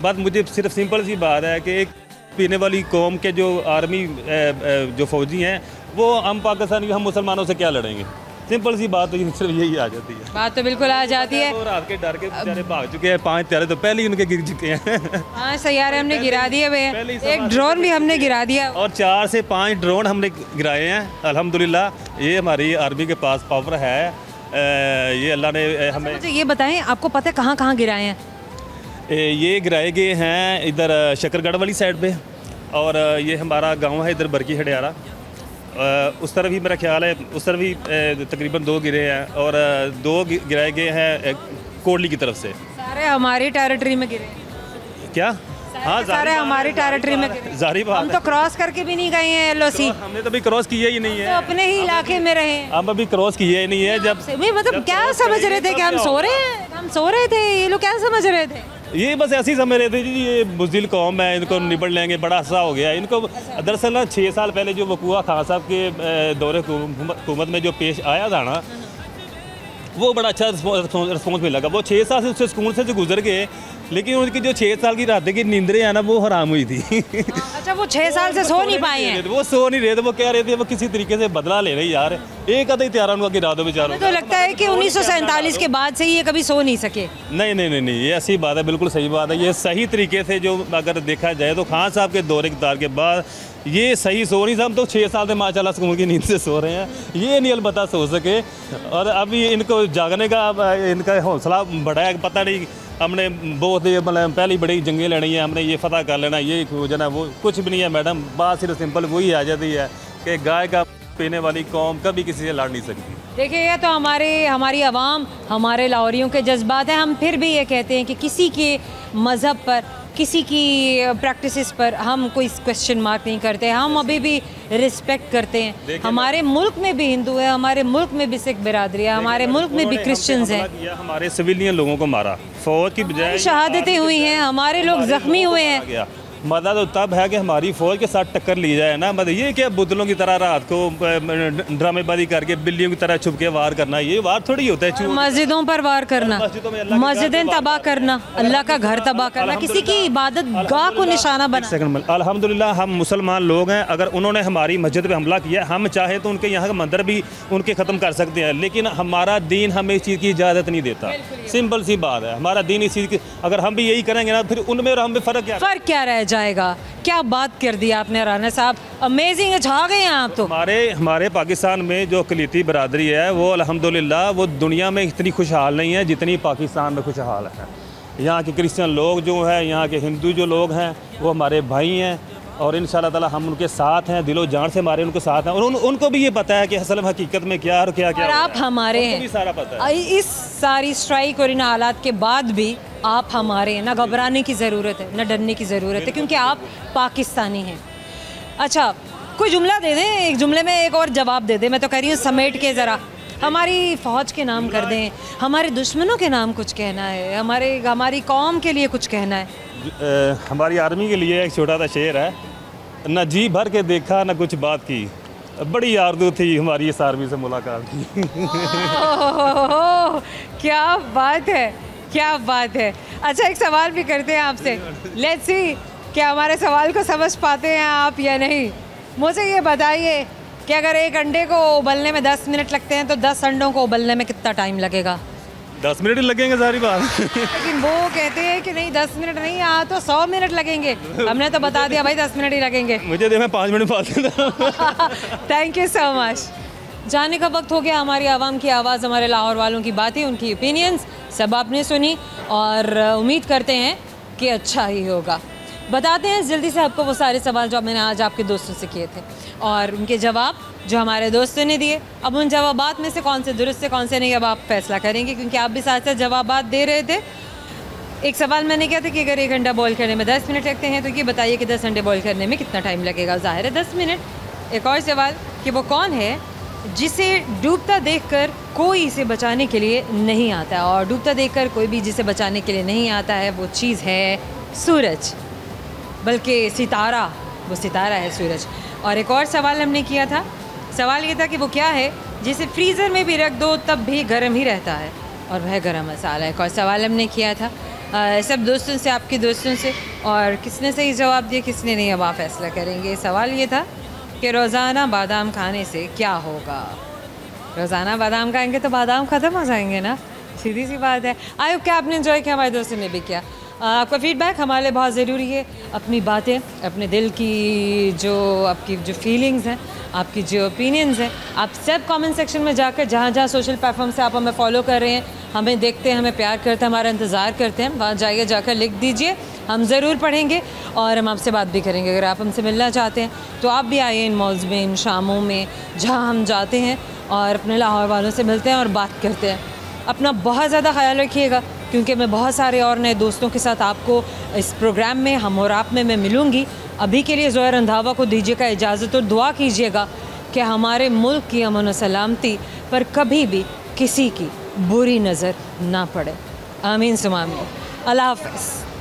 बात। मुझे सिर्फ सिंपल सी बात है कि एक पीने वाली कौम के जो आर्मी जो फ़ौजी हैं, वो हम पाकिस्तानी, हम मुसलमानों से क्या लड़ेंगे? सिंपल सी बात तो सिर्फ यही आ जाती है। बात तो बिल्कुल आ जाती है। और रात के डर के बेचारे भाग चुके हैं, 5 तारे तो पहले ही उनके गिर चुके हैं। 5 सैयारे हमने गिरा दिए हुए हैं, एक ड्रोन भी हमने गिरा दिया। और 4 से 5 ड्रोन हमने गिराए हैं अल्हम्दुलिल्लाह। ये हमारी आर्मी के पास पावर है, ये अल्लाह ने हमें। मुझे ये बताएं, आपको पता है कहाँ कहाँ गिराए हैं? ये गिराए गए हैं इधर शकरगढ़ वाली साइड पे, और ये हमारा गांव है इधर बरकी हडियारा, उस तरफ भी मेरा ख्याल है, उस तरफ भी तकरीबन 2 गिरे हैं, और 2 गिराए गए हैं कोटली की तरफ से। सारे हमारी टेरिटरी में गिरे क्या? हाँ, सारे हमारी टेरिटरी में गिरे। जारी बात हम तो क्रॉस करके भी नहीं गए हैं LOC। तो हमने तो अभी क्रॉस किया ही नहीं है, तो अपने ही इलाके में रहे। हम अभी क्रॉस किया ही नहीं है। जब मतलब क्या समझ रहे थे कि हम सो रहे हैं? हम सो रहे थे, ये लोग क्या समझ रहे थे? ये बस ऐसे ही समझ रहे थे जी, ये बुज़दिल कौम है, इनको निपट लेंगे, बड़ा अरसा हो गया इनको। दरअसल ना 6 साल पहले जो वकूआ खान साहब के दौरे हुकूमत में जो पेश आया था ना, वो बड़ा अच्छा रिस्पॉन्स मिला। वो 6 साल से उससे स्कूल से जो गुजर गए, लेकिन उनकी जो 6 साल की रात की नींदरें हैं ना, वो हराम हुई थी। अच्छा, वो 6 साल से सो नहीं पाए हैं? वो सो नहीं रहे थे, वो कह रहे थे वो किसी तरीके से बदला ले रहे यार, एक आधा ही तैयार उनका गिरा दो बेचारों। तो लगता है कि 1947 के बाद से ये कभी सो नहीं सके। नहीं नहीं नहीं नहीं, ये ऐसी बात है, बिल्कुल सही बात है। ये सही तरीके से जो अगर देखा जाए तो खान साहब के दौरे इक़्तिदार के बाद ये सही सो नहीं। हम तो 6 साल से माशाल्लाह स्कूल की नींद से सो रहे हैं, ये नहीं अलबत्ता सो सके। और अभी इनको जागने का इनका हौसला बढ़ा है, पता नहीं हमने बहुत मतलब पहली बड़ी जंगें लड़ी हैं, हमने ये फतह कर लेना, ये खोजना, वो कुछ भी नहीं है मैडम। बात सिर्फ सिंपल वही आ जाती है कि गाय का पीने वाली कौम कभी किसी से लड़ नहीं सकती। देखिए, ये तो हमारी आवाम, हमारे लाहौरियों के जज्बात हैं। हम फिर भी ये कहते हैं कि किसी के मज़हब पर, किसी की प्रैक्टिसेस पर हम कोई क्वेश्चन मार्क नहीं करते। हम अभी भी रिस्पेक्ट करते हैं। हमारे मुल्क में भी हिंदू है, हमारे मुल्क में भी सिख बिरादरी है, हमारे मुल्क में भी क्रिश्चियंस हैं। हमारे सिविलियन लोगों को मारा, फौज की बजाय शहादतें हुई हैं, हमारे लोग जख्मी हुए हैं। मदद तो तब है कि हमारी फौज के साथ टक्कर ली जाए ना। मतलब ये क्या बुतलों की तरह रात को ड्रामेबाजी करके बिल्लियों की तरह छुप के वार करना, ये वार थोड़ी होता है। मस्जिदों पर वार करना, मस्जिदें तबाह करना, अल्लाह का घर तबाह करना, किसी की इबादत गाह को निशाना बना। अल्हम्दुलिल्लाह हम मुसलमान लोग हैं, अगर उन्होंने हमारी मस्जिद पे हमला किया, हम चाहे तो उनके यहाँ का मंदिर भी उनके ख़त्म कर सकते हैं, लेकिन हमारा दीन हमें इस चीज़ की इजाज़त नहीं देता। सिंपल सी बात है, हमारा दीन इस चीज़ की, अगर हम भी यही करेंगे ना, फिर उनमें और हम में फ़र्क क्या रह जाएगा? क्या बात कर दी आपने राना साहब, अमेजिंग है, छा गए हैं आप तो। हमारे पाकिस्तान में जो अक़लियती बरादरी है वो अल्हम्दुलिल्लाह वो दुनिया में इतनी खुशहाल नहीं है जितनी पाकिस्तान में खुशहाल है। यहाँ के क्रिश्चियन लोग जो हैं, यहाँ के हिंदू जो लोग हैं, वो हमारे भाई हैं, और इंशाअल्लाह ताला हम उनके साथ हैं, दिलो जान से हमारे उनके साथ हैं, और उनको भी ये पता है कि असल हकीकत में क्या और क्या क्या। और आप हमारे हैं, भी सारा पता है। इस सारी स्ट्राइक और इन हालात के बाद भी आप हमारे हैं। ना घबराने की ज़रूरत है, ना डरने की ज़रूरत है, क्योंकि आप पाकिस्तानी हैं। अच्छा, कोई जुमला दे दें, एक जुमले में एक और जवाब दे दें। मैं तो कह रही हूँ समेट के ज़रा हमारी फ़ौज के नाम कर दें, हमारे दुश्मनों के नाम कुछ कहना है, हमारी कौम के लिए कुछ कहना है। हमारी आर्मी के लिए एक छोटा सा शेर है, ना जी भर के देखा ना कुछ बात की, बड़ी आरज़ू थी हमारी इस आर्मी से मुलाकात की। क्या बात है, क्या बात है। अच्छा, एक सवाल भी करते हैं आपसे, लेट्स सी क्या हमारे सवाल को समझ पाते हैं आप या नहीं। मुझे ये बताइए कि अगर एक अंडे को उबलने में 10 मिनट लगते हैं तो 10 अंडों को उबलने में कितना टाइम लगेगा? 10 मिनट ही लगेंगे सारी बात। लेकिन वो कहते हैं कि नहीं 10 मिनट नहीं, यहाँ तो 100 मिनट लगेंगे। हमने तो बता दिया भाई 10 मिनट ही लगेंगे। मुझे दे, मैं 5 मिनट बाद। Thank you so much. जाने का वक्त हो गया। हमारी आवाम की आवाज़, हमारे लाहौर वालों की बातें, उनकी ओपिनियंस सब आपने सुनी, और उम्मीद करते हैं कि अच्छा ही होगा। बताते हैं जल्दी से आपको वो सारे सवाल जो मैंने आज आपके दोस्तों से किए थे, और उनके जवाब जो हमारे दोस्तों ने दिए। अब उन जवाबात में से कौन से दुरुस्त से कौन से नहीं, अब आप फैसला करेंगे, क्योंकि आप भी साथ साथ जवाबात दे रहे थे। एक सवाल मैंने किया था कि अगर 1 अंडा बॉईल करने में 10 मिनट लगते हैं तो ये बताइए कि 10 अंडे बॉईल करने में कितना टाइम लगेगा? ज़ाहिर है 10 मिनट। एक और सवाल कि वो कौन है जिसे डूबता देखकर कोई इसे बचाने के लिए नहीं आता, और डूबता देखकर कोई भी जिसे बचाने के लिए नहीं आता है वो चीज़ है सूरज, बल्कि सितारा, वो सितारा है सूरज। और एक और सवाल हमने किया था, सवाल ये था कि वो क्या है जिसे फ्रीज़र में भी रख दो तब भी गर्म ही रहता है, और वह गरम मसाला है। एक और सवाल हमने किया था सब दोस्तों से, आपके दोस्तों से, और किसने सही जवाब दिया किसने नहीं, अब आप फैसला करेंगे। सवाल ये था कि रोज़ाना बादाम खाने से क्या होगा? रोज़ाना बादाम खाएंगे तो बादाम ख़त्म हो जाएंगे ना, सीधी सी बात है। आई होप कि आपने एंजॉय किया, हमारे दोस्तों ने भी किया। आपका फीडबैक हमारे लिए बहुत ज़रूरी है। अपनी बातें, अपने दिल की जो आपकी जो फीलिंग्स हैं, आपकी जो ओपिनियंस हैं, आप सब कमेंट सेक्शन में जाकर जहाँ जहाँ सोशल प्लेटफॉर्म से आप हमें फॉलो कर रहे हैं, हमें देखते हैं, हमें प्यार करते हैं, हमारा इंतज़ार करते हैं, वहाँ जाइए, जाकर लिख दीजिए, हम ज़रूर पढ़ेंगे और हम आपसे बात भी करेंगे। अगर आप हमसे मिलना चाहते हैं तो आप भी आइए इन मॉल्स में, इन शामों में जहाँ हम जाते हैं और अपने लाहौर वालों से मिलते हैं और बात करते हैं। अपना बहुत ज़्यादा ख्याल रखिएगा, क्योंकि मैं बहुत सारे और नए दोस्तों के साथ आपको इस प्रोग्राम में हम और आप में मैं मिलूँगी। अभी के लिए ज़ोहर रंधावा को दीजिएगा इजाज़त और दुआ कीजिएगा कि हमारे मुल्क की अमन और सलामती पर कभी भी किसी की बुरी नज़र ना पड़े। आमीन सुमा आमीन। अल्लाह हाफ़िज़।